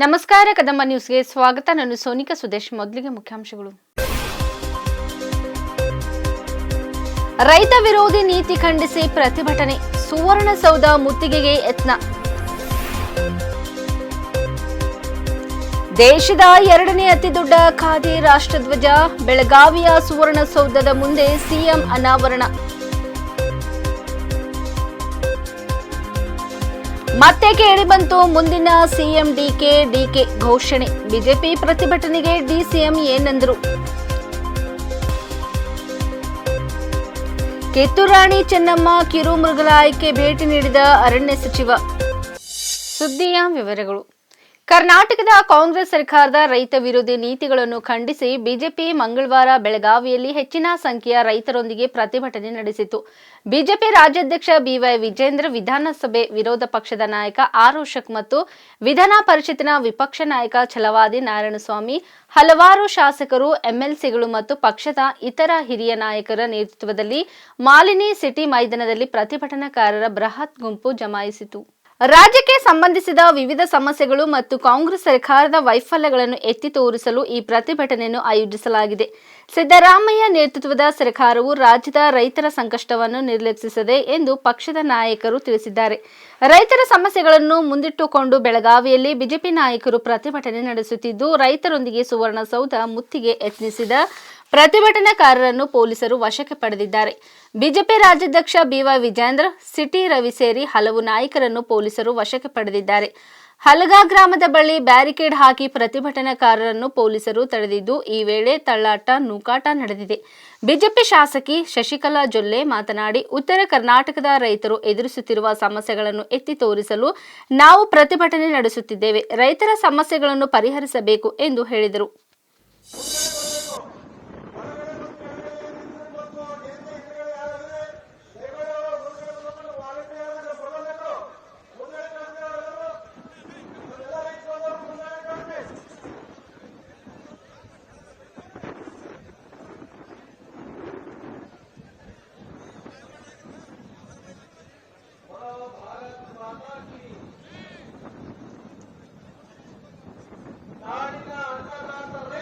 ನಮಸ್ಕಾರ ಕದಂಬ ನ್ಯೂಸ್ಗೆ ಸ್ವಾಗತ. ನಾನು ಸೋನಿಕಾ ಸುದೇಶ್. ಮೊದಲಿಗೆ ಮುಖ್ಯಾಂಶಗಳು. ರೈತ ವಿರೋಧಿ ನೀತಿ ಖಂಡಿಸಿ ಪ್ರತಿಭಟನೆ, ಸುವರ್ಣಸೌಧ ಮುತ್ತಿಗೆಗೆ ಯತ್ನ. ದೇಶದ ಎರಡನೇ ಅತಿದೊಡ್ಡ ಖಾದಿ ರಾಷ್ಟ್ರಧ್ವಜ ಬೆಳಗಾವಿಯ ಸುವರ್ಣಸೌಧದ ಮುಂದೆ ಸಿಎಂ ಅನಾವರಣ. ಮತ್ತೆ ಕೇಳಿಬಂತು ಮುಂದಿನ ಸಿಎಂ ಡಿಕೆ ಘೋಷಣೆ. ಬಿಜೆಪಿ ಪ್ರತಿಭಟನೆಗೆ ಡಿಸಿಎಂ ಏನಂದ್ರು? ಕಿತ್ತೂರು ರಾಣಿ ಚೆನ್ನಮ್ಮ ಕಿರುಮೃಗಾಲಯಕ್ಕೆ ಭೇಟಿ ನೀಡಿದ ಅರಣ್ಯ ಸಚಿವ. ಸುದ್ದಿಯ ವಿವರಗಳು. ಕರ್ನಾಟಕದ ಕಾಂಗ್ರೆಸ್ ಸರ್ಕಾರದ ರೈತ ವಿರೋಧಿ ನೀತಿಗಳನ್ನು ಖಂಡಿಸಿ ಬಿಜೆಪಿ ಮಂಗಳವಾರ ಬೆಳಗಾವಿಯಲ್ಲಿ ಹೆಚ್ಚಿನ ಸಂಖ್ಯೆಯ ರೈತರೊಂದಿಗೆ ಪ್ರತಿಭಟನೆ ನಡೆಸಿತು. ಬಿಜೆಪಿ ರಾಜ್ಯಾಧ್ಯಕ್ಷ ಬಿವೈ ವಿಜೇಂದ್ರ, ವಿಧಾನಸಭೆ ವಿರೋಧ ಪಕ್ಷದ ನಾಯಕ ಆರ್ ಅಶೋಕ್ ಮತ್ತು ವಿಧಾನ ಪರಿಷತ್ತಿನ ವಿಪಕ್ಷ ನಾಯಕ ಛಲವಾದಿ ನಾರಾಯಣಸ್ವಾಮಿ, ಹಲವಾರು ಶಾಸಕರು, ಎಂಎಲ್ಸಿಗಳು ಮತ್ತು ಪಕ್ಷದ ಇತರ ಹಿರಿಯ ನಾಯಕರ ನೇತೃತ್ವದಲ್ಲಿ ಮಾಲಿನಿ ಸಿಟಿ ಮೈದಾನದಲ್ಲಿ ಪ್ರತಿಭಟನಾಕಾರರ ಬೃಹತ್ ಗುಂಪು ಜಮಾಯಿಸಿತು. ರಾಜ್ಯಕ್ಕೆ ಸಂಬಂಧಿಸಿದ ವಿವಿಧ ಸಮಸ್ಯೆಗಳು ಮತ್ತು ಕಾಂಗ್ರೆಸ್ ಸರ್ಕಾರದ ವೈಫಲ್ಯಗಳನ್ನು ಎತ್ತಿ ತೋರಿಸಲು ಈ ಪ್ರತಿಭಟನೆಯನ್ನು ಆಯೋಜಿಸಲಾಗಿದೆ. ಸಿದ್ದರಾಮಯ್ಯ ನೇತೃತ್ವದ ಸರ್ಕಾರವು ರಾಜ್ಯದ ರೈತರ ಸಂಕಷ್ಟವನ್ನು ನಿರ್ಲಕ್ಷಿಸಿದೆ ಎಂದು ಪಕ್ಷದ ನಾಯಕರು ತಿಳಿಸಿದ್ದಾರೆ. ರೈತರ ಸಮಸ್ಯೆಗಳನ್ನು ಮುಂದಿಟ್ಟುಕೊಂಡು ಬೆಳಗಾವಿಯಲ್ಲಿ ಬಿಜೆಪಿ ನಾಯಕರು ಪ್ರತಿಭಟನೆ ನಡೆಸುತ್ತಿದ್ದು, ರೈತರೊಂದಿಗೆ ಸುವರ್ಣಸೌಧ ಮುತ್ತಿಗೆ ಯತ್ನಿಸಿದ ಪ್ರತಿಭಟನಾಕಾರರನ್ನು ಪೊಲೀಸರು ವಶಕ್ಕೆ ಪಡೆದಿದ್ದಾರೆ. ಬಿಜೆಪಿ ರಾಜ್ಯಾಧ್ಯಕ್ಷ ಬಿವೈ ವಿಜೇಂದ್ರ, ಸಿಟಿ ರವಿ ಸೇರಿ ಹಲವು ನಾಯಕರನ್ನು ಪೊಲೀಸರು ವಶಕ್ಕೆ ಪಡೆದಿದ್ದಾರೆ. ಹಲಗಾ ಗ್ರಾಮದ ಬಳಿ ಬ್ಯಾರಿಕೇಡ್ ಹಾಕಿ ಪ್ರತಿಭಟನಾಕಾರರನ್ನು ಪೊಲೀಸರು ತಡೆದಿದ್ದು, ಈ ವೇಳೆ ತಳ್ಳಾಟ, ನೂಕಾಟ ನಡೆದಿದೆ. ಬಿಜೆಪಿ ಶಾಸಕಿ ಶಶಿಕಲಾ ಜೊಲ್ಲೆ ಮಾತನಾಡಿ, ಉತ್ತರ ಕರ್ನಾಟಕದ ರೈತರು ಎದುರಿಸುತ್ತಿರುವ ಸಮಸ್ಯೆಗಳನ್ನು ಎತ್ತಿ ತೋರಿಸಲು ನಾವು ಪ್ರತಿಭಟನೆ ನಡೆಸುತ್ತಿದ್ದೇವೆ. ರೈತರ ಸಮಸ್ಯೆಗಳನ್ನು ಪರಿಹರಿಸಬೇಕು ಎಂದು ಹೇಳಿದರು.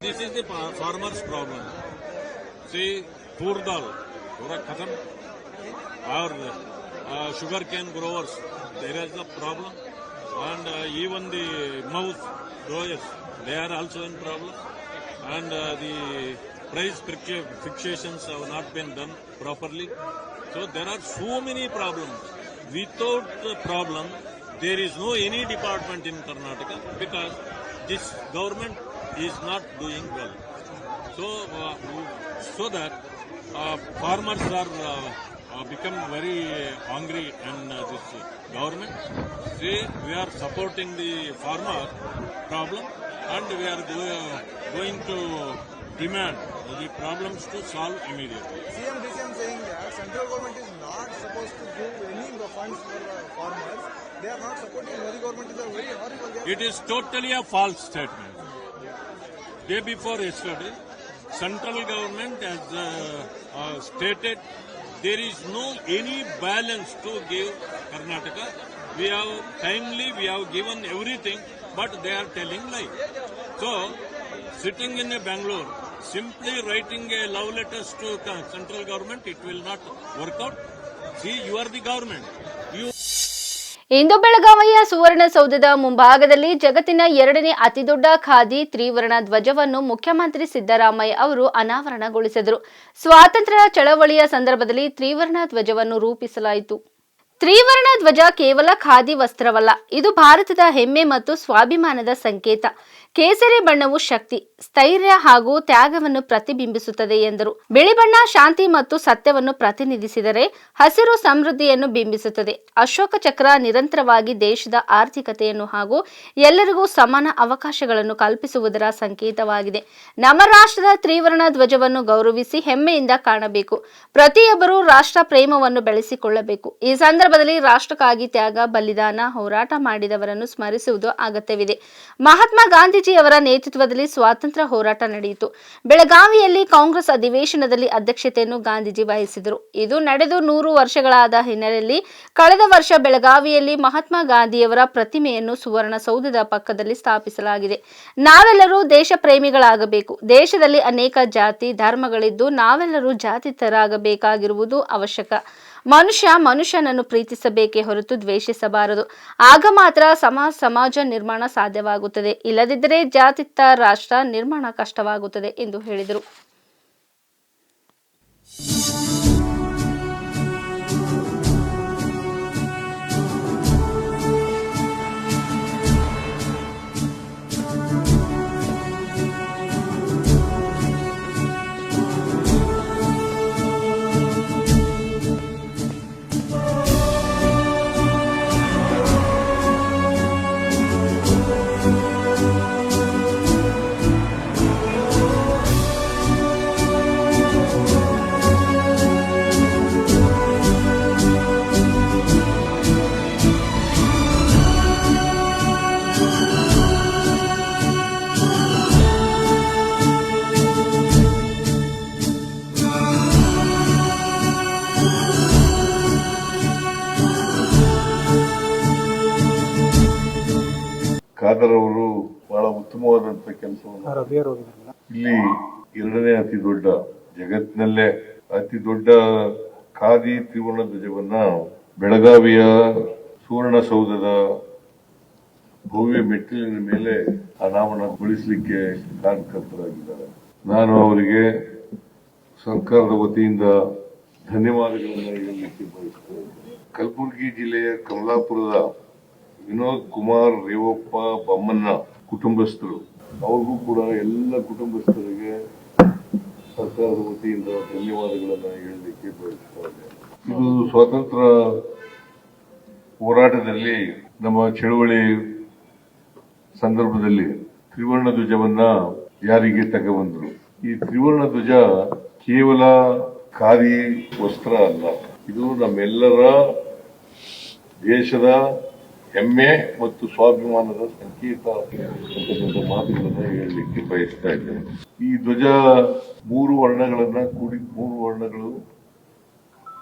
This is the farmers' problem. See, tur dal, pura khatam. Our sugarcane growers, there is a problem, and even the mouse growers, they are also in problem, and the price fixations have not been done properly. So there are so many problems. Without the problem, there is no any department in Karnataka because this government is not doing well. So that farmers are become very angry in this government. See, we are supporting the farmer problem and we are going to demand the problems to solve immediately. CM DCM saying that central government is not supposed to give any funds for farmers. They are not supporting Modi government. Is a very horrible. It is totally a false statement. Day before yesterday, central government has stated there is no any balance to give Karnataka. We have given everything, but they are telling lie. So, sitting in a Bangalore, simply writing a love letters to central government, it will not work out. See, you are the government. ಇಂದು ಬೆಳಗಾವಿಯ ಸುವರ್ಣಸೌಧದ ಮುಂಭಾಗದಲ್ಲಿ ಜಗತ್ತಿನ ಎರಡನೇ ಅತಿದೊಡ್ಡ ಖಾದಿ ತ್ರಿವರ್ಣ ಧ್ವಜವನ್ನು ಮುಖ್ಯಮಂತ್ರಿ ಸಿದ್ದರಾಮಯ್ಯ ಅವರು ಅನಾವರಣಗೊಳಿಸಿದರು. ಸ್ವಾತಂತ್ರ್ಯ ಚಳವಳಿಯ ಸಂದರ್ಭದಲ್ಲಿ ತ್ರಿವರ್ಣ ಧ್ವಜವನ್ನು ರೂಪಿಸಲಾಯಿತು. ತ್ರಿವರ್ಣ ಧ್ವಜ ಕೇವಲ ಖಾದಿ ವಸ್ತ್ರವಲ್ಲ, ಇದು ಭಾರತದ ಹೆಮ್ಮೆ ಮತ್ತು ಸ್ವಾಭಿಮಾನದ ಸಂಕೇತ. ಕೇಸರಿ ಬಣ್ಣವು ಶಕ್ತಿ, ಸ್ಥೈರ್ಯ ಹಾಗೂ ತ್ಯಾಗವನ್ನು ಪ್ರತಿಬಿಂಬಿಸುತ್ತದೆ ಎಂದರು. ಬಿಳಿ ಬಣ್ಣ ಶಾಂತಿ ಮತ್ತು ಸತ್ಯವನ್ನು ಪ್ರತಿನಿಧಿಸಿದರೆ, ಹಸಿರು ಸಮೃದ್ಧಿಯನ್ನು ಬಿಂಬಿಸುತ್ತದೆ. ಅಶೋಕ ಚಕ್ರ ನಿರಂತರವಾಗಿ ದೇಶದ ಆರ್ಥಿಕತೆಯನ್ನು ಹಾಗೂ ಎಲ್ಲರಿಗೂ ಸಮಾನ ಅವಕಾಶಗಳನ್ನು ಕಲ್ಪಿಸುವುದರ ಸಂಕೇತವಾಗಿದೆ. ನಮ್ಮ ರಾಷ್ಟ್ರದ ತ್ರಿವರ್ಣ ಧ್ವಜವನ್ನು ಗೌರವಿಸಿ ಹೆಮ್ಮೆಯಿಂದ ಕಾಣಬೇಕು. ಪ್ರತಿಯೊಬ್ಬರೂ ರಾಷ್ಟ್ರ ಪ್ರೇಮವನ್ನು ಬೆಳೆಸಿಕೊಳ್ಳಬೇಕು. ಈ ಸಂದರ್ಭ ಸಂದರ್ಭದಲ್ಲಿ ರಾಷ್ಟ್ರಕ್ಕಾಗಿ ತ್ಯಾಗ ಬಲಿದಾನ ಹೋರಾಟ ಮಾಡಿದವರನ್ನು ಸ್ಮರಿಸುವುದು ಅಗತ್ಯವಿದೆ. ಮಹಾತ್ಮ ಗಾಂಧೀಜಿಯವರ ನೇತೃತ್ವದಲ್ಲಿ ಸ್ವಾತಂತ್ರ್ಯ ಹೋರಾಟ ನಡೆಯಿತು. ಬೆಳಗಾವಿಯಲ್ಲಿ ಕಾಂಗ್ರೆಸ್ ಅಧಿವೇಶನದಲ್ಲಿ ಅಧ್ಯಕ್ಷತೆಯನ್ನು ಗಾಂಧೀಜಿ ವಹಿಸಿದರು. ಇದು ನಡೆದು 100 ವರ್ಷಗಳಾದ ಹಿನ್ನೆಲೆಯಲ್ಲಿ ಕಳೆದ ವರ್ಷ ಬೆಳಗಾವಿಯಲ್ಲಿ ಮಹಾತ್ಮ ಗಾಂಧಿಯವರ ಪ್ರತಿಮೆಯನ್ನು ಸುವರ್ಣಸೌಧದ ಪಕ್ಕದಲ್ಲಿ ಸ್ಥಾಪಿಸಲಾಗಿದೆ. ನಾವೆಲ್ಲರೂ ದೇಶ ಪ್ರೇಮಿಗಳಾಗಬೇಕು. ದೇಶದಲ್ಲಿ ಅನೇಕ ಜಾತಿ ಧರ್ಮಗಳಿದ್ದು ನಾವೆಲ್ಲರೂ ಜಾತ್ಯತೀತರಾಗಬೇಕಾಗಿರುವುದು ಅವಶ್ಯಕ. ಮನುಷ್ಯನನ್ನು ಪ್ರೀತಿಸಬೇಕೇ ಹೊರತು ದ್ವೇಷಿಸಬಾರದು. ಆಗ ಮಾತ್ರ ಸಮಾಜ ನಿರ್ಮಾಣ ಸಾಧ್ಯವಾಗುತ್ತದೆ. ಇಲ್ಲದಿದ್ದರೆ ಜಾತ್ಯತೀತ ರಾಷ್ಟ್ರ ನಿರ್ಮಾಣ ಕಷ್ಟವಾಗುತ್ತದೆ ಎಂದು ಹೇಳಿದರು. ಖಾದರ್ ಅವರು ಬಹಳ ಉತ್ತಮವಾದಂತ ಕೆಲಸವನ್ನು ಇಲ್ಲಿ 2ನೇ ಅತಿ ದೊಡ್ಡ ಜಗತ್ತಿನಲ್ಲೇ ಅತಿ ದೊಡ್ಡ ಖಾದಿ ತ್ರಿವರ್ಣ ಧ್ವಜವನ್ನ ಬೆಳಗಾವಿಯ ಸುವರ್ಣಸೌಧದ ಭವ್ಯ ಮೆಟ್ಟಿಲಿನ ಮೇಲೆ ಅನಾವರಣಗೊಳಿಸಲಿಕ್ಕೆ ಕಾರಣಕರ್ತರಾಗಿದ್ದಾರೆ. ನಾನು ಅವರಿಗೆ ಸರ್ಕಾರದ ವತಿಯಿಂದ ಧನ್ಯವಾದಗಳನ್ನು ಹೇಳಲಿಕ್ಕೆ ಬಯಸ್ತೇನೆ. ಕಲಬುರಗಿ ಜಿಲ್ಲೆಯ ಕಮಲಾಪುರದ ವಿನೋದ್ ಕುಮಾರ್ ರೇವಪ್ಪ ಬೊಮ್ಮನ್ನ ಕುಟುಂಬಸ್ಥರು, ಅವ್ರಿಗೂ ಕೂಡ ಎಲ್ಲ ಕುಟುಂಬಸ್ಥರಿಗೆ ಸರ್ಕಾರದ ವತಿಯಿಂದ ಧನ್ಯವಾದಗಳನ್ನು ಹೇಳಲಿಕ್ಕೆ ಬಯಸ್ತಾರೆ. ಇದು ಸ್ವಾತಂತ್ರ್ಯ ಹೋರಾಟದಲ್ಲಿ ನಮ್ಮ ಚಳವಳಿ ಸಂದರ್ಭದಲ್ಲಿ ತ್ರಿವರ್ಣ ಧ್ವಜವನ್ನ ಜಾರಿಗೆ ತಗೊಂಡ್ರು. ಈ ತ್ರಿವರ್ಣ ಧ್ವಜ ಕೇವಲ ಖಾದಿ ವಸ್ತ್ರ ಅಲ್ಲ, ಇದು ನಮ್ಮೆಲ್ಲರ ದೇಶದ ಹೆಮ್ಮೆ ಮತ್ತು ಸ್ವಾಭಿಮಾನದ ಸಂಕೇತ ಮಾತುಗಳನ್ನ ಹೇಳಲಿಕ್ಕೆ ಬಯಸ್ತಾ ಇದ್ದೇನೆ. ಈ ಧ್ವಜ 3 ವರ್ಣಗಳನ್ನ ಕೂಡಿ 3 ವರ್ಣಗಳು,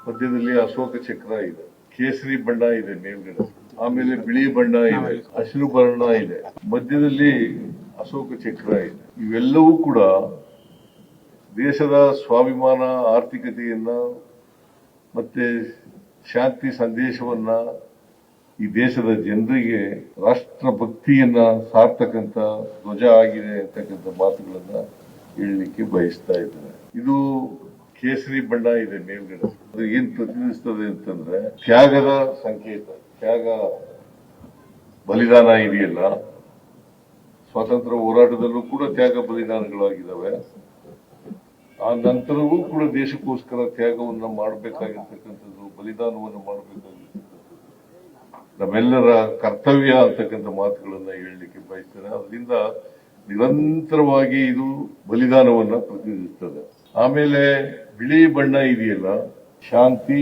ಮಧ್ಯದಲ್ಲಿ ಅಶೋಕ ಚಕ್ರ ಇದೆ, ಕೇಸರಿ ಬಣ್ಣ ಇದೆ ಮೇಲ್ಗಡೆ, ಆಮೇಲೆ ಬಿಳಿ ಬಣ್ಣ ಇದೆ, ಹಸಿರು ಬಣ್ಣ ಇದೆ, ಮಧ್ಯದಲ್ಲಿ ಅಶೋಕ ಚಕ್ರ ಇದೆ. ಇವೆಲ್ಲವೂ ಕೂಡ ದೇಶದ ಸ್ವಾಭಿಮಾನ, ಆರ್ಥಿಕತೆಯನ್ನ ಮತ್ತೆ ಶಾಂತಿ ಸಂದೇಶವನ್ನ, ಈ ದೇಶದ ಜನರಿಗೆ ರಾಷ್ಟ್ರ ಭಕ್ತಿಯನ್ನ ಸಾರ್ತಕ್ಕಂತ ಧ್ವಜ ಆಗಿದೆ ಅಂತಕ್ಕಂಥ ಮಾತುಗಳನ್ನ ಹೇಳಲಿಕ್ಕೆ ಬಯಸ್ತಾ ಇದ್ದೇನೆ. ಇದು ಕೇಸರಿ ಬಣ್ಣ ಇದೆ ಮೇಲ್ಗಡೆ, ಅದು ಏನ್ ಪ್ರತಿನಿಧಿಸ್ತದೆ ಅಂತಂದ್ರೆ ತ್ಯಾಗದ ಸಂಕೇತ. ತ್ಯಾಗ ಬಲಿದಾನ ಇದೆಯಲ್ಲ, ಸ್ವಾತಂತ್ರ್ಯ ಹೋರಾಟದಲ್ಲೂ ಕೂಡ ತ್ಯಾಗ ಬಲಿದಾನಗಳಾಗಿದ್ದಾವೆ. ಆ ನಂತರವೂ ಕೂಡ ದೇಶಕ್ಕೋಸ್ಕರ ತ್ಯಾಗವನ್ನ ಮಾಡಬೇಕಾಗಿರ್ತಕ್ಕಂಥದ್ದು, ಬಲಿದಾನವನ್ನು ಮಾಡಬೇಕಾಗಿರ್ತಕ್ಕಂಥದ್ದು ನಮ್ಮೆಲ್ಲರ ಕರ್ತವ್ಯ ಅಂತಕ್ಕಂಥ ಮಾತುಗಳನ್ನ ಹೇಳಲಿಕ್ಕೆ ಬಯಸ್ತೇನೆ. ಅದರಿಂದ ನಿರಂತರವಾಗಿ ಇದು ಬಲಿದಾನವನ್ನ ಪ್ರತಿನಿಧಿಸ್ತದೆ. ಆಮೇಲೆ ಬಿಳಿ ಬಣ್ಣ ಇದೆಯಲ್ಲ, ಶಾಂತಿ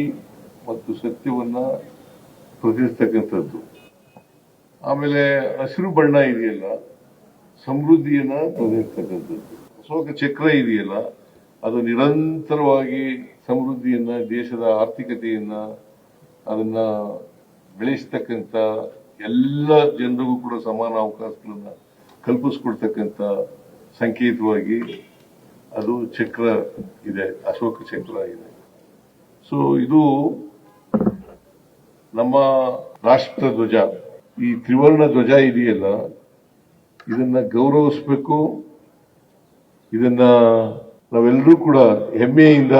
ಮತ್ತು ಸತ್ಯವನ್ನ ಪ್ರತಿನಿಧಿಸ್ತಕ್ಕಂಥದ್ದು. ಆಮೇಲೆ ಹಸಿರು ಬಣ್ಣ ಇದೆಯಲ್ಲ, ಸಮೃದ್ಧಿಯನ್ನ ಪ್ರತಿನಿಧಿಸ್ತಕ್ಕಂಥದ್ದು. ಅಶೋಕ ಚಕ್ರ ಇದೆಯಲ್ಲ, ಅದು ನಿರಂತರವಾಗಿ ಸಮೃದ್ಧಿಯನ್ನ, ದೇಶದ ಆರ್ಥಿಕತೆಯನ್ನ ಅದನ್ನ ಬೆಳೆಸತಕ್ಕಂತ, ಎಲ್ಲ ಜನರಿಗೂ ಕೂಡ ಸಮಾನ ಅವಕಾಶಗಳನ್ನ ಕಲ್ಪಿಸ್ಕೊಡ್ತಕ್ಕಂತ ಸಂಕೇತವಾಗಿ ಅದು ಚಕ್ರ ಇದೆ, ಅಶೋಕ ಚಕ್ರ ಇದೆ. ಸೊ ಇದು ನಮ್ಮ ರಾಷ್ಟ್ರ ಧ್ವಜ. ಈ ತ್ರಿವರ್ಣ ಧ್ವಜ ಇದೆಯಲ್ಲ, ಇದನ್ನ ಗೌರವಿಸಬೇಕು. ಇದನ್ನ ನಾವೆಲ್ಲರೂ ಕೂಡ ಹೆಮ್ಮೆಯಿಂದ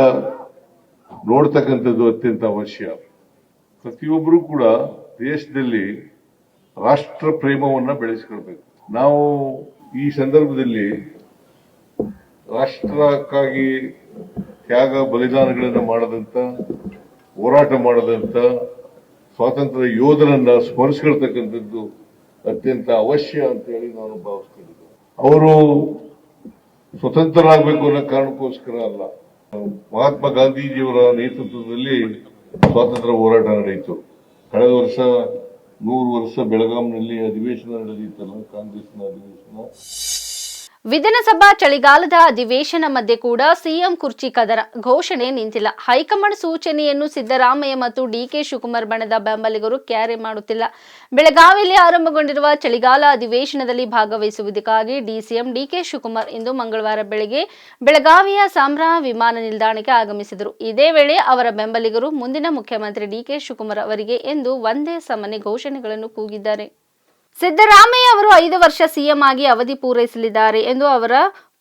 ನೋಡ್ತಕ್ಕಂಥದ್ದು ಅತ್ಯಂತ ಅವಶ್ಯ. ಪ್ರತಿಯೊಬ್ಬರೂ ಕೂಡ ದೇಶದಲ್ಲಿ ರಾಷ್ಟ್ರ ಪ್ರೇಮವನ್ನ ಬೆಳೆಸ್ಕೊಳ್ಬೇಕು. ನಾವು ಈ ಸಂದರ್ಭದಲ್ಲಿ ರಾಷ್ಟ್ರಕ್ಕಾಗಿ ತ್ಯಾಗ ಬಲಿದಾನಗಳನ್ನು ಮಾಡದಂತ, ಹೋರಾಟ ಮಾಡದಂತ ಸ್ವಾತಂತ್ರ್ಯ ಯೋಧರನ್ನ ಸ್ಮರಿಸ್ಕೊಳ್ತಕ್ಕಂಥದ್ದು ಅತ್ಯಂತ ಅವಶ್ಯ ಅಂತ ಹೇಳಿ ನಾನು ಭಾವಿಸ್ಕೊಂಡಿದ್ದೆ. ಅವರು ಸ್ವತಂತ್ರರಾಗಬೇಕು ಅನ್ನೋ ಕಾರಣಕ್ಕೋಸ್ಕರ ಅಲ್ಲ, ಮಹಾತ್ಮ ಗಾಂಧೀಜಿಯವರ ನೇತೃತ್ವದಲ್ಲಿ ಸ್ವಾತಂತ್ರ್ಯ ಹೋರಾಟ ನಡೆಯಿತು. ಕಳೆದ ವರ್ಷ 100 ವರ್ಷ ಬೆಳಗಾಂನಲ್ಲಿ ಅಧಿವೇಶನ ನಡೆದಿತ್ತಲ್ಲ, ಕಾಂಗ್ರೆಸ್ನ ಅಧಿವೇಶನ. ವಿಧಾನಸಭಾ ಚಳಿಗಾಲದ ಅಧಿವೇಶನ ಮಧ್ಯೆ ಕೂಡ ಸಿಎಂ ಕುರ್ಚಿ ಕದರ ಘೋಷಣೆ ನಿಂತಿಲ್ಲ. ಹೈಕಮಾಂಡ್ ಸೂಚನೆಯನ್ನು ಸಿದ್ದರಾಮಯ್ಯ ಮತ್ತು ಡಿಕೆ ಶಿವಕುಮಾರ್ ಬಣದ ಬೆಂಬಲಿಗರು ಕ್ಯಾರಿ ಮಾಡುತ್ತಿಲ್ಲ. ಬೆಳಗಾವಿಯಲ್ಲಿ ಆರಂಭಗೊಂಡಿರುವ ಚಳಿಗಾಲ ಅಧಿವೇಶನದಲ್ಲಿ ಭಾಗವಹಿಸುವುದಕ್ಕಾಗಿ ಡಿಸಿಎಂ ಡಿಕೆ ಶಿವಕುಮಾರ್ ಇಂದು ಮಂಗಳವಾರ ಬೆಳಗ್ಗೆ ಬೆಳಗಾವಿಯ ಸಾಂಬ್ರಾ ವಿಮಾನ ನಿಲ್ದಾಣಕ್ಕೆ ಆಗಮಿಸಿದರು. ಇದೇ ವೇಳೆ ಅವರ ಬೆಂಬಲಿಗರು ಮುಂದಿನ ಮುಖ್ಯಮಂತ್ರಿ ಡಿಕೆ ಶಿವಕುಮಾರ್ ಅವರಿಗೆ ಎಂದು ಒಂದೇ ಸಮನೆ ಘೋಷಣೆಗಳನ್ನು ಕೂಗಿದ್ದಾರೆ. ಸಿದ್ದರಾಮಯ್ಯ ಅವರು 5 ವರ್ಷ ಸಿಎಂ ಆಗಿ ಅವಧಿ ಪೂರೈಸಲಿದ್ದಾರೆ ಎಂದು ಅವರ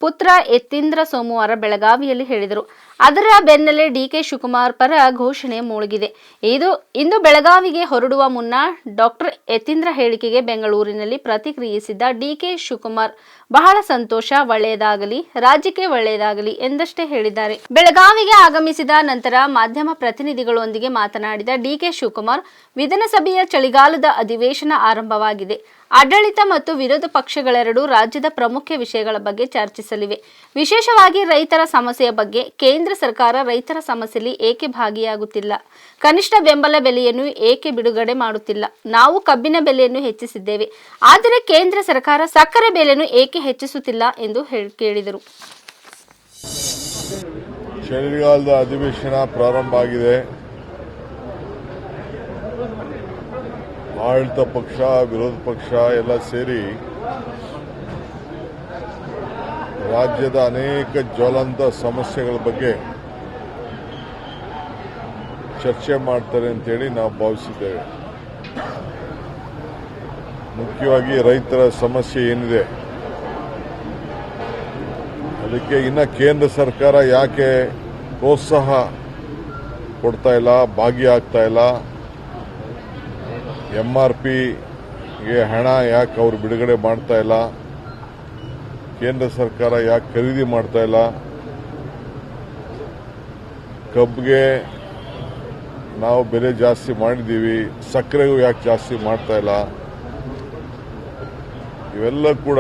ಪುತ್ರ ಯತೀಂದ್ರ ಸೋಮವಾರ ಬೆಳಗಾವಿಯಲ್ಲಿ ಹೇಳಿದರು. ಅದರ ಬೆನ್ನಲ್ಲೇ ಡಿಕೆ ಶಿವಕುಮಾರ್ ಪರ ಘೋಷಣೆ ಮೂಡಿಗಿದೆ. ಇಂದು ಬೆಳಗಾವಿಗೆ ಹೊರಡುವ ಮುನ್ನ ಡಾಕ್ಟರ್ ಯತೀಂದ್ರ ಹೇಳಿಕೆಗೆ ಬೆಂಗಳೂರಿನಲ್ಲಿ ಪ್ರತಿಕ್ರಿಯಿಸಿದ್ದ ಡಿಕೆ ಶಿವಕುಮಾರ್ ಬಹಳ ಸಂತೋಷ, ಒಳ್ಳೆಯದಾಗಲಿ, ರಾಜ್ಯಕ್ಕೆ ಒಳ್ಳೆಯದಾಗಲಿ ಎಂದಷ್ಟೇ ಹೇಳಿದ್ದಾರೆ. ಬೆಳಗಾವಿಗೆ ಆಗಮಿಸಿದ ನಂತರ ಮಾಧ್ಯಮ ಪ್ರತಿನಿಧಿಗಳೊಂದಿಗೆ ಮಾತನಾಡಿದ ಡಿಕೆ ಶಿವಕುಮಾರ್, ವಿಧಾನಸಭೆಯ ಚಳಿಗಾಲದ ಅಧಿವೇಶನ ಆರಂಭವಾಗಿದೆ. ಆಡಳಿತ ಮತ್ತು ವಿರೋಧ ಪಕ್ಷಗಳೆರಡೂ ರಾಜ್ಯದ ಪ್ರಮುಖ ವಿಷಯಗಳ ಬಗ್ಗೆ ಚರ್ಚಿಸಲಿವೆ. ವಿಶೇಷವಾಗಿ ರೈತರ ಸಮಸ್ಯೆಯ ಬಗ್ಗೆ. ಕೇಂದ್ರ ಸರ್ಕಾರ ರೈತರ ಸಮಸ್ಯೆಯಲ್ಲಿ ಏಕೆ ಭಾಗಿಯಾಗುತ್ತಿಲ್ಲ? ಕನಿಷ್ಠ ಬೆಂಬಲ ಬೆಲೆಯನ್ನು ಏಕೆ ಬಿಡುಗಡೆ ಮಾಡುತ್ತಿಲ್ಲ? ನಾವು ಕಬ್ಬಿನ ಬೆಲೆಯನ್ನು ಹೆಚ್ಚಿಸಿದ್ದೇವೆ, ಆದರೆ ಕೇಂದ್ರ ಸರ್ಕಾರ ಸಕ್ಕರೆ ಬೆಲೆಯನ್ನು ಏಕೆ ಹೆಚ್ಚಿಸುತ್ತಿಲ್ಲ ಎಂದು ಕೇಳಿದರು. ಚಳಿಗಾಲದ ಅಧಿವೇಶನ ಪ್ರಾರಂಭ ಆಗಿದೆ. ಆಡಳಿತ ಪಕ್ಷ, ವಿರೋಧ ಪಕ್ಷ ಎಲ್ಲ ಸೇರಿ ರಾಜ್ಯದ ಅನೇಕ ಜ್ವಲಂತ ಸಮಸ್ಯೆಗಳ ಬಗ್ಗೆ ಚರ್ಚೆ ಮಾಡ್ತಾರೆ ಅಂತೇಳಿ ನಾವು ಭಾವಿಸಿದ್ದೇವೆ. ಮುಖ್ಯವಾಗಿ ರೈತರ ಸಮಸ್ಯೆ ಏನಿದೆ ಅದಕ್ಕೆ ಇನ್ನು ಕೇಂದ್ರ ಸರ್ಕಾರ ಯಾಕೆ ಪ್ರೋತ್ಸಾಹ ಕೊಡ್ತಾ ಇಲ್ಲ, ಭಾಗಿಯಾಗ್ತಾ ಇಲ್ಲ, MRPಗೆ ಹಣ ಯಾಕೆ ಅವರು ಬಿಡುಗಡೆ ಮಾಡ್ತಾ ಇಲ್ಲ, ಕೇಂದ್ರ ಸರ್ಕಾರ ಯಾಕೆ ಖರೀದಿ ಮಾಡ್ತಾ ಇಲ್ಲ, ಕಬ್ಬಿಗೆ ನಾವು ಬೆಲೆ ಜಾಸ್ತಿ ಮಾಡಿದ್ದೀವಿ, ಸಕ್ಕರೆಗೂ ಯಾಕೆ ಜಾಸ್ತಿ ಮಾಡ್ತಾ ಇಲ್ಲ, ಇವೆಲ್ಲ ಕೂಡ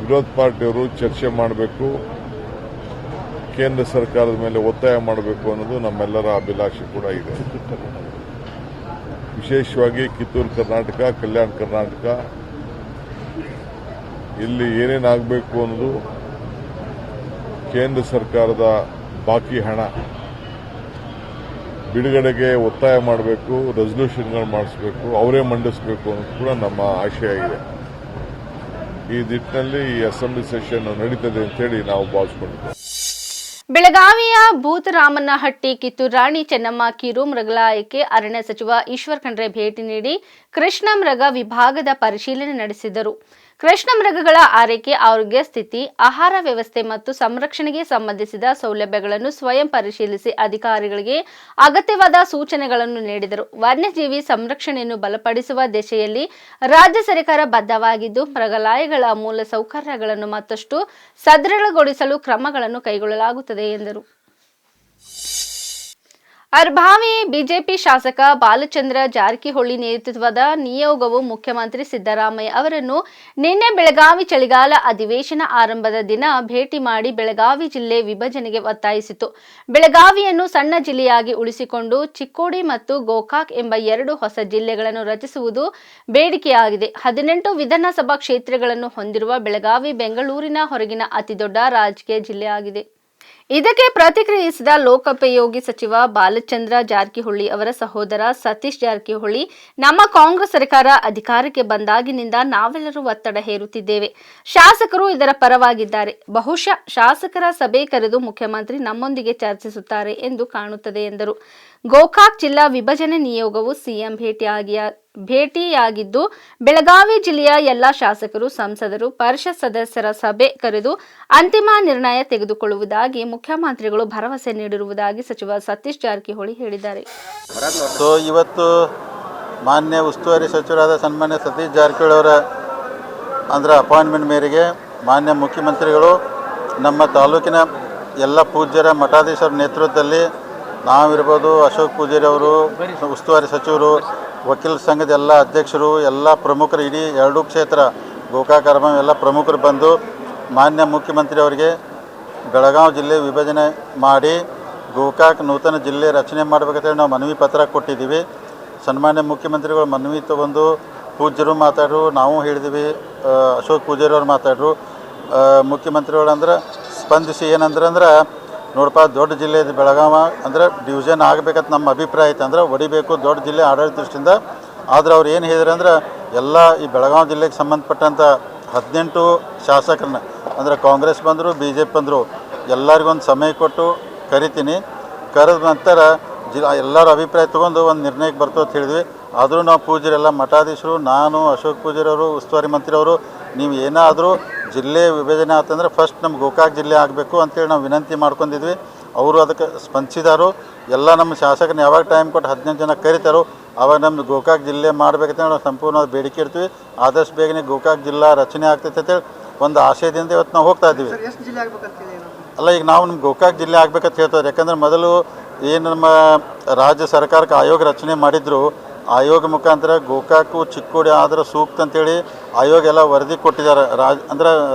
ವಿರೋಧ ಪಾರ್ಟಿಯವರು ಚರ್ಚೆ ಮಾಡಬೇಕು, ಕೇಂದ್ರ ಸರ್ಕಾರದ ಮೇಲೆ ಒತ್ತಾಯ ಮಾಡಬೇಕು ಅನ್ನೋದು ನಮ್ಮೆಲ್ಲರ ಅಭಿಲಾಷೆ ಕೂಡ ಇದೆ. ವಿಶೇಷವಾಗಿ ಕಿತ್ತೂರು ಕರ್ನಾಟಕ, ಕಲ್ಯಾಣ ಕರ್ನಾಟಕ ಇಲ್ಲಿ ಏನೇನಾಗಬೇಕು ಅನ್ನೋದು ಕೇಂದ್ರ ಸರ್ಕಾರದ ಬಾಕಿ ಹಣ ಬಿಡುಗಡೆಗೆ ಒತ್ತಾಯ ಮಾಡಬೇಕು, ರೆಸಲ್ಯೂಷನ್ಗಳು ಮಾಡಿಸಬೇಕು, ಅವರೇ ಮಂಡಿಸಬೇಕು ಅನ್ನೋದು ಕೂಡ ನಮ್ಮ ಆಶಯ ಇದೆ. ಈ ನಿಟ್ಟಿನಲ್ಲಿ ಈ ಅಸೆಂಬ್ಲಿ ಸೆಷನ್ ನಡೀತದೆ ಅಂತೇಳಿ ನಾವು ಭಾವಿಸಿಕೊಂಡಿದ್ದೇವೆ. ಬೆಳಗಾವಿಯ ಭೂತರಾಮನಹಟ್ಟಿ ಕಿತ್ತೂರು ರಾಣಿ ಚೆನ್ನಮ್ಮ ಕಿರು ಮೃಗಾಲಯಕ್ಕೆ ಅರಣ್ಯ ಸಚಿವ ಈಶ್ವರ್ ಖಂಡ್ರೆ ಭೇಟಿ ನೀಡಿ ಕೃಷ್ಣ ಮೃಗ ವಿಭಾಗದ ಪರಿಶೀಲನೆ ನಡೆಸಿದರು. ಕೃಷ್ಣ ಮೃಗಗಳ ಆರೈಕೆ, ಆರೋಗ್ಯ ಸ್ಥಿತಿ, ಆಹಾರ ವ್ಯವಸ್ಥೆ ಮತ್ತು ಸಂರಕ್ಷಣೆಗೆ ಸಂಬಂಧಿಸಿದ ಸೌಲಭ್ಯಗಳನ್ನು ಸ್ವಯಂ ಪರಿಶೀಲಿಸಿ ಅಧಿಕಾರಿಗಳಿಗೆ ಅಗತ್ಯವಾದ ಸೂಚನೆಗಳನ್ನು ನೀಡಿದರು. ವನ್ಯಜೀವಿ ಸಂರಕ್ಷಣೆಯನ್ನು ಬಲಪಡಿಸುವ ದಿಶೆಯಲ್ಲಿ ರಾಜ್ಯ ಸರ್ಕಾರ ಬದ್ಧವಾಗಿದ್ದು, ಮೃಗಾಲಯಗಳ ಮೂಲ ಸೌಕರ್ಯಗಳನ್ನು ಮತ್ತಷ್ಟು ಸದೃಢಗೊಳಿಸಲು ಕ್ರಮಗಳನ್ನು ಕೈಗೊಳ್ಳಲಾಗುತ್ತದೆ ಎಂದರು. ಅರ್ಭಾವಿ ಬಿಜೆಪಿ ಶಾಸಕ ಬಾಲಚಂದ್ರ ಜಾರಕಿಹೊಳಿ ನೇತೃತ್ವದ ನಿಯೋಗವು ಮುಖ್ಯಮಂತ್ರಿ ಸಿದ್ದರಾಮಯ್ಯ ಅವರನ್ನು ನಿನ್ನೆ ಬೆಳಗಾವಿ ಚಳಿಗಾಲ ಅಧಿವೇಶನ ಆರಂಭದ ದಿನ ಭೇಟಿ ಮಾಡಿ ಬೆಳಗಾವಿ ಜಿಲ್ಲೆ ವಿಭಜನೆಗೆ ಒತ್ತಾಯಿಸಿತು. ಬೆಳಗಾವಿಯನ್ನು ಸಣ್ಣ ಜಿಲ್ಲೆಯಾಗಿ ಉಳಿಸಿಕೊಂಡು ಚಿಕ್ಕೋಡಿ ಮತ್ತು ಗೋಕಾಕ್ ಎಂಬ 2 ಹೊಸ ಜಿಲ್ಲೆಗಳನ್ನು ರಚಿಸುವುದು ಬೇಡಿಕೆಯಾಗಿದೆ. 18 ವಿಧಾನಸಭಾ ಕ್ಷೇತ್ರಗಳನ್ನು ಹೊಂದಿರುವ ಬೆಳಗಾವಿ ಬೆಂಗಳೂರಿನ ಹೊರಗಿನ ಅತಿದೊಡ್ಡ ರಾಜಕೀಯ ಜಿಲ್ಲೆಯಾಗಿದೆ. ಇದಕ್ಕೆ ಪ್ರತಿಕ್ರಿಯಿಸಿದ ಲೋಕೋಪಯೋಗಿ ಸಚಿವ ಬಾಲಚಂದ್ರ ಜಾರಕಿಹೊಳಿ ಅವರ ಸಹೋದರ ಸತೀಶ್ ಜಾರಕಿಹೊಳಿ, ನಮ್ಮ ಕಾಂಗ್ರೆಸ್ ಸರ್ಕಾರ ಅಧಿಕಾರಕ್ಕೆ ಬಂದಾಗಿನಿಂದ ನಾವೆಲ್ಲರೂ ಒತ್ತಡ ಹೇರುತ್ತಿದ್ದೇವೆ. ಶಾಸಕರು ಇದರ ಪರವಾಗಿದ್ದಾರೆ. ಬಹುಶಃ ಶಾಸಕರ ಸಭೆ ಕರೆದು ಮುಖ್ಯಮಂತ್ರಿ ನಮ್ಮೊಂದಿಗೆ ಚರ್ಚಿಸುತ್ತಾರೆ ಎಂದು ಕಾಣುತ್ತದೆ ಎಂದರು. ಗೋಕಾಕ್ ಜಿಲ್ಲಾ ವಿಭಜನೆ ನಿಯೋಗವು ಸಿಎಂ ಭೇಟಿಯಾಗಿದ್ದು, ಬೆಳಗಾವಿ ಜಿಲ್ಲೆಯ ಎಲ್ಲಾ ಶಾಸಕರು, ಸಂಸದರು, ಪರಿಷತ್ ಸದಸ್ಯರ ಸಭೆ ಕರೆದು ಅಂತಿಮ ನಿರ್ಣಯ ತೆಗೆದುಕೊಳ್ಳುವುದಾಗಿ ಮುಖ್ಯಮಂತ್ರಿಗಳು ಭರವಸೆ ನೀಡಿರುವುದಾಗಿ ಸಚಿವ ಸತೀಶ್ ಜಾರಕಿಹೊಳಿ ಹೇಳಿದ್ದಾರೆ. ಇವತ್ತು ಮಾನ್ಯ ಉಸ್ತುವಾರಿ ಸಚಿವರಾದ ಸನ್ಮಾನ್ಯ ಸತೀಶ್ ಜಾರಕಿಹೊಳಿ ಅವರ ಅಪಾಯಿಂಟ್ಮೆಂಟ್ ಮೇರೆಗೆ ಮಾನ್ಯ ಮುಖ್ಯಮಂತ್ರಿಗಳು ನಮ್ಮ ತಾಲೂಕಿನ ಎಲ್ಲ ಪೂಜ್ಯರ ಮಠಾಧೀಶರ ನೇತೃತ್ವದಲ್ಲಿ ನಾವಿರ್ಬೋದು, ಅಶೋಕ್ ಪೂಜಾರಿ ಅವರು, ಉಸ್ತುವಾರಿ ಸಚಿವರು, ವಕೀಲ ಸಂಘದ ಎಲ್ಲ ಅಧ್ಯಕ್ಷರು, ಎಲ್ಲ ಪ್ರಮುಖರು, ಇಡೀ 2 ಕ್ಷೇತ್ರ ಗೋಕಾಕ್ ಅರ್ಭಾವಿ ಎಲ್ಲ ಪ್ರಮುಖರು ಬಂದು ಮಾನ್ಯ ಮುಖ್ಯಮಂತ್ರಿ ಅವರಿಗೆ ಬೆಳಗಾವಿ ಜಿಲ್ಲೆ ವಿಭಜನೆ ಮಾಡಿ ಗೋಕಾಕ್ ನೂತನ ಜಿಲ್ಲೆ ರಚನೆ ಮಾಡಬೇಕಂತೇಳಿ ನಾವು ಮನವಿ ಪತ್ರ ಕೊಟ್ಟಿದ್ದೀವಿ. ಸನ್ಮಾನ್ಯ ಮುಖ್ಯಮಂತ್ರಿಗಳು ಮನವಿ ತಗೊಂಡು ಪೂಜ್ಯರು ಮಾತಾಡ್ರು, ನಾವು ಹೇಳಿದ್ವಿ, ಅಶೋಕ್ ಪೂಜಾರವ್ರು ಮಾತಾಡ್ರು. ಮುಖ್ಯಮಂತ್ರಿಗಳು ಅಂದ್ರೆ ಸ್ಪಂದಿಸಿ ಏನಂದ್ರೆ ನೋಡಪ್ಪ, ದೊಡ್ಡ ಜಿಲ್ಲೆ ಇದು ಬೆಳಗಾವ, ಅಂದ್ರೆ ಡಿವಿಷನ್ ಆಗಬೇಕಂತ ನಮ್ಮ ಅಭಿಪ್ರಾಯ ಐತೆ, ಅಂದ್ರೆ ಹೊಡಿಬೇಕು ದೊಡ್ಡ ಜಿಲ್ಲೆ ಆಡಳಿತ ದೃಷ್ಟಿಯಿಂದ. ಆದರೆ ಅವ್ರು ಏನು ಹೇಳಿದ್ರು ಅಂದ್ರೆ ಎಲ್ಲ ಈ ಬೆಳಗಾವಿ ಜಿಲ್ಲೆಗೆ ಸಂಬಂಧಪಟ್ಟಂಥ 18 ಶಾಸಕರನ್ನ, ಅಂದರೆ ಕಾಂಗ್ರೆಸ್ ಬಂದರು, BJP ಬಂದರು, ಎಲ್ಲರಿಗೊಂದು ಸಮಯ ಕೊಟ್ಟು ಕರಿತೀನಿ, ಕರೆದ ನಂತರ ಎಲ್ಲರ ಅಭಿಪ್ರಾಯ ತೊಗೊಂಡು ಒಂದು ನಿರ್ಣಯಕ್ಕೆ ಬರ್ತೋ ಅಂತ ಹೇಳಿದ್ವಿ. ಆದರೂ ನಾವು ಪೂಜ್ಯರೆಲ್ಲ ಮಠಾಧೀಶರು, ನಾನು, ಅಶೋಕ್ ಪೂಜಾರವರು, ಉಸ್ತುವಾರಿ ಮಂತ್ರಿಯವರು, ನೀವು ಏನಾದರೂ ಜಿಲ್ಲೆ ವಿಭಜನೆ ಆತಂದ್ರೆ ಫಸ್ಟ್ ನಮ್ಮ ಗೋಕಾಕ್ ಜಿಲ್ಲೆ ಆಗಬೇಕು ಅಂತೇಳಿ ನಾವು ವಿನಂತಿ ಮಾಡ್ಕೊಂಡಿದ್ವಿ. ಅವರು ಅದಕ್ಕೆ ಸ್ಪಂದಿಸಿದಾರು. ಎಲ್ಲ ನಮ್ಮ ಶಾಸಕರನ್ನ ಯಾವಾಗ ಟೈಮ್ ಕೊಟ್ಟು 18 ಜನ ಕರಿತಾರೋ ಆವಾಗ ನಮ್ಮದು ಗೋಕಾಕ್ ಜಿಲ್ಲೆ ಮಾಡಬೇಕಂತ ನಾವು ಸಂಪೂರ್ಣ ಬೇಡಿಕೆ ಇರ್ತೀವಿ. ಆದಷ್ಟು ಬೇಗನೆ ಗೋಕಾಕ್ ಜಿಲ್ಲಾ ರಚನೆ ಆಗ್ತೈತೆ ಅಂತೇಳಿ ಒಂದು ಆಶಯದಿಂದ ಇವತ್ತು ನಾವು ಹೋಗ್ತಾ ಇದ್ದೀವಿ. ಅಲ್ಲ, ಈಗ ನಾವು ನಮ್ಮ ಗೋಕಾಕ್ ಜಿಲ್ಲೆ ಆಗ್ಬೇಕಂತ ಹೇಳ್ತಾರೆ. ಯಾಕಂದ್ರೆ ಮೊದಲು ಏನು ನಮ್ಮ ರಾಜ್ಯ ಸರ್ಕಾರಕ್ಕೆ ಆಯೋಗ ರಚನೆ ಮಾಡಿದ್ರು, ಆಯೋಗ ಮುಖಾಂತರ ಗೋಕಾಕು ಚಿಕ್ಕೋಡಿ ಆದ್ರೆ ಸೂಕ್ತ ಅಂತೇಳಿ ಆಯೋಗ ಎಲ್ಲ ವರದಿ ಕೊಟ್ಟಿದ್ದಾರೆ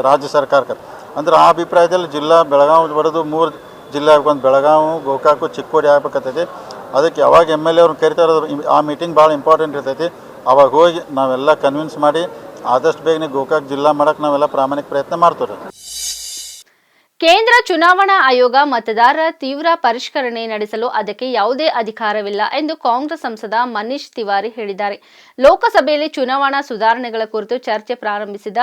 ರಾಜ್ಯ ಸರ್ಕಾರಕ್ಕೆ. ಅಂದ್ರೆ ಆ ಅಭಿಪ್ರಾಯದಲ್ಲಿ ಜಿಲ್ಲಾ ಬೆಳಗಾವಿ ಬರೋದು 3 ಜಿಲ್ಲೆ ಆಗ್ಬೇಕು, ಬೆಳಗಾವಿ, ಗೋಕಾಕು, ಚಿಕ್ಕೋಡಿ ಆಗ್ಬೇಕಂತೈತಿ. ಅದಕ್ಕೆ ಯಾವಾಗ MLA ಅವ್ರನ್ನ ಕರಿತಾರೆ ಆ ಮೀಟಿಂಗ್ ಭಾಳ ಇಂಪಾರ್ಟೆಂಟ್ ಇರ್ತೈತಿ. ಅವಾಗ ಹೋಗಿ ನಾವೆಲ್ಲ ಕನ್ವಿನ್ಸ್ ಮಾಡಿ ಆದಷ್ಟು ಬೇಗನೆ ಗೋಕಾಕ್ ಜಿಲ್ಲಾ ಮಾಡೋಕ್ಕೆ ನಾವೆಲ್ಲ ಪ್ರಾಮಾಣಿಕ ಪ್ರಯತ್ನ ಮಾಡ್ತೀವಿ. ಕೇಂದ್ರ ಚುನಾವಣಾ ಆಯೋಗ ಮತದಾರರ ತೀವ್ರ ಪರಿಷ್ಕರಣೆ ನಡೆಸಲು ಅದಕ್ಕೆ ಯಾವುದೇ ಅಧಿಕಾರವಿಲ್ಲ ಎಂದು ಕಾಂಗ್ರೆಸ್ ಸಂಸದ ಮನೀಶ್ ತಿವಾರಿ ಹೇಳಿದ್ದಾರೆ. ಲೋಕಸಭೆಯಲ್ಲಿ ಚುನಾವಣಾ ಸುಧಾರಣೆಗಳ ಕುರಿತು ಚರ್ಚೆ ಪ್ರಾರಂಭಿಸಿದ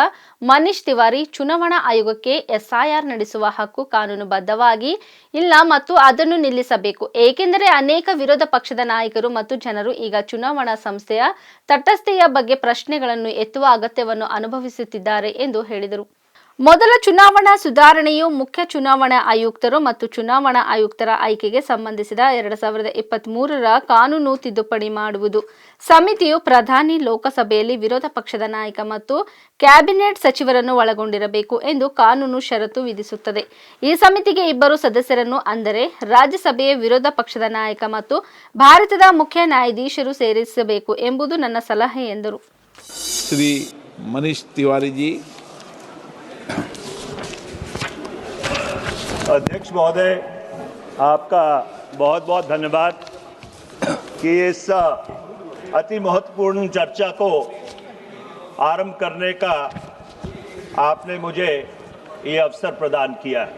ಮನೀಶ್ ತಿವಾರಿ, ಚುನಾವಣಾ ಆಯೋಗಕ್ಕೆ SIR ನಡೆಸುವ ಹಕ್ಕು ಕಾನೂನುಬದ್ಧವಾಗಿ ಇಲ್ಲ ಮತ್ತು ಅದನ್ನು ನಿಲ್ಲಿಸಬೇಕು. ಏಕೆಂದರೆ ಅನೇಕ ವಿರೋಧ ಪಕ್ಷದ ನಾಯಕರು ಮತ್ತು ಜನರು ಈಗ ಚುನಾವಣಾ ಸಂಸ್ಥೆಯ ತಟಸ್ಥತೆಯ ಬಗ್ಗೆ ಪ್ರಶ್ನೆಗಳನ್ನು ಎತ್ತುವ ಅಗತ್ಯವನ್ನು ಅನುಭವಿಸುತ್ತಿದ್ದಾರೆ ಎಂದು ಹೇಳಿದರು. ಮೊದಲ ಚುನಾವಣಾ ಸುಧಾರಣೆಯು ಮುಖ್ಯ ಚುನಾವಣಾ ಆಯುಕ್ತರು ಮತ್ತು ಚುನಾವಣಾ ಆಯುಕ್ತರ ಆಯ್ಕೆಗೆ ಸಂಬಂಧಿಸಿದ 2023ರ ಕಾನೂನು ತಿದ್ದುಪಡಿ ಮಾಡುವುದು. ಸಮಿತಿಯು ಪ್ರಧಾನಿ, ಲೋಕಸಭೆಯಲ್ಲಿ ವಿರೋಧ ಪಕ್ಷದ ನಾಯಕ ಮತ್ತು ಕ್ಯಾಬಿನೆಟ್ ಸಚಿವರನ್ನು ಒಳಗೊಂಡಿರಬೇಕು ಎಂದು ಕಾನೂನು ಷರತ್ತು ವಿಧಿಸುತ್ತದೆ. ಈ ಸಮಿತಿಗೆ 2 ಸದಸ್ಯರನ್ನು, ಅಂದರೆ ರಾಜ್ಯಸಭೆಯ ವಿರೋಧ ಪಕ್ಷದ ನಾಯಕ ಮತ್ತು ಭಾರತದ ಮುಖ್ಯ ನ್ಯಾಯಾಧೀಶರು ಸೇರಿಸಬೇಕು ಎಂಬುದು ನನ್ನ ಸಲಹೆ ಎಂದರು. ಶ್ರೀ ಮನೀಶ್ ತಿವಾರಿ जी, अध्यक्ष महोदय, आपका बहुत बहुत धन्यवाद कि इस अति महत्वपूर्ण चर्चा को आरंभ करने का आपने मुझे ये अवसर प्रदान किया है।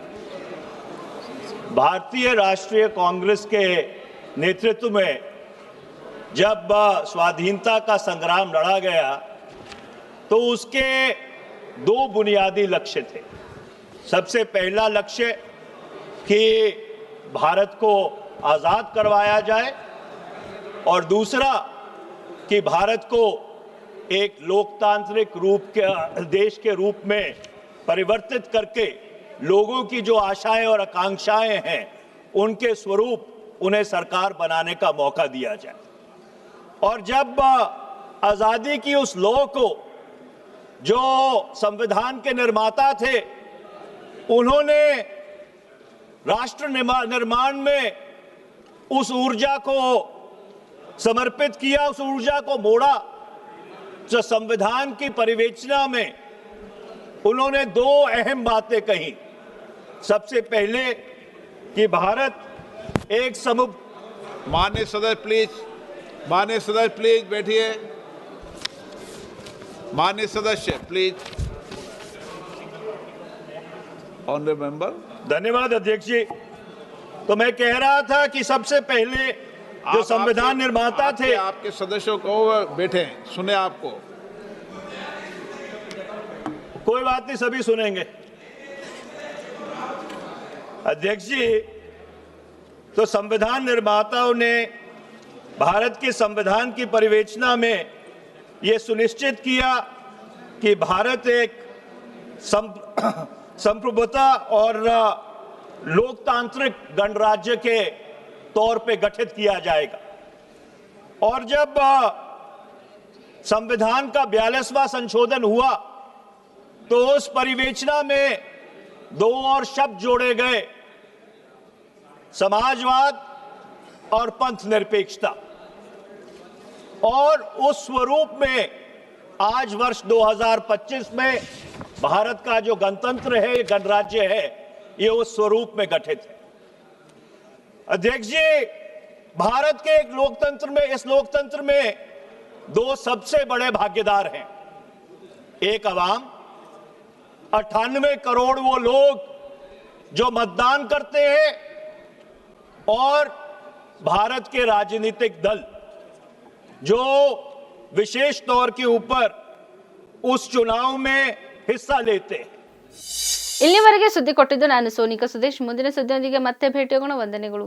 भारतीय राष्ट्रीय कांग्रेस के नेतृत्व में जब स्वाधीनता का संग्राम लड़ा गया तो उसके 2 बुनियादी लक्ष्य थे। सबसे पहला लक्ष्य कि भारत को आज़ाद करवाया जाए और दूसरा कि भारत को एक लोकतांत्रिक देश के रूप में परिवर्तित करके लोगों की जो आशाएं और आकांक्षाएं हैं उनके स्वरूप उन्हें सरकार बनाने का मौका दिया जाए। और जब आज़ादी की उस लौ को जो संविधान के निर्माता थे उन्होंने राष्ट्र निर्माण में उस ऊर्जा को समर्पित किया, उस ऊर्जा को मोड़ा, जो संविधान की परिवेचना में उन्होंने 2 अहम बातें कही। सबसे पहले कि भारत एक माननीय सदस्य प्लीज बैठिए। माननीय सदस्य प्लीज। Honourable member. धन्यवाद अध्यक्ष जी। तो मैं कह रहा था कि सबसे पहले जो संविधान निर्माता थे, आपके सदस्यों को बैठे सुने आपको। कोई बात नहीं, सभी सुनेंगे। अध्यक्ष जी, तो संविधान निर्माताओं ने भारत के संविधान की परिवेचना में ये सुनिश्चित किया कि भारत एक संप्रभुता और लोकतांत्रिक गणराज्य के तौर पे गठित किया जाएगा। और जब संविधान का 42वां संशोधन हुआ तो उस परिवेचना में 2 और शब्द जोड़े गए, समाजवाद और पंथ निरपेक्षता। और उस स्वरूप में आज वर्ष 2025 में भारत का जो गणतंत्र है, गणराज्य है, ये उस स्वरूप में गठित है। अध्यक्ष जी, भारत के एक लोकतंत्र में, इस लोकतंत्र में दो सबसे बड़े भागीदार हैं। एक अवाम, 98 करोड़ वो लोग जो मतदान करते हैं, और भारत के राजनीतिक दल जो विशेष तौर के ऊपर उस चुनाव में हिस्सा लेते हैं। ಇಲ್ಲಿವರೆಗೆ ಸುದ್ದಿ ಕೊಟ್ಟಿದ್ದು ನಾನು ಸೋನಿಕಾ ಸುದೇಶ್. ಮುಂದಿನ ಸುದ್ದಿಯೊಂದಿಗೆ ಮತ್ತೆ ಭೇಟಿಯಾಗೋಣ. ವಂದನೆಗಳು.